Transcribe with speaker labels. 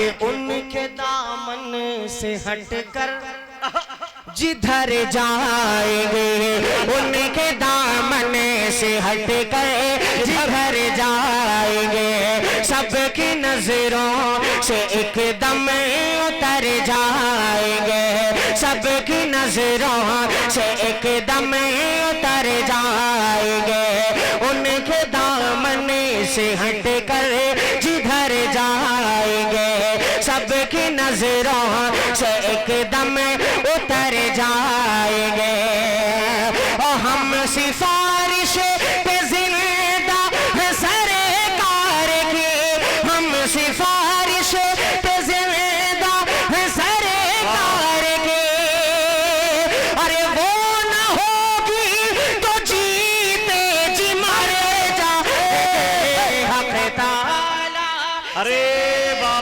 Speaker 1: कि उनके दामन से हटकर जिधर जाएंगे, उनके दामन से हटकर जिधर जाएंगे, सबकी नजरों से एकदम उतर जाएंगे, सबकी नजरों से एकदम उतर जाएंगे, उनके दामन से हटकर जिधर जाएंगे, सबकी नजरों से एकदम उतर जाएंगे।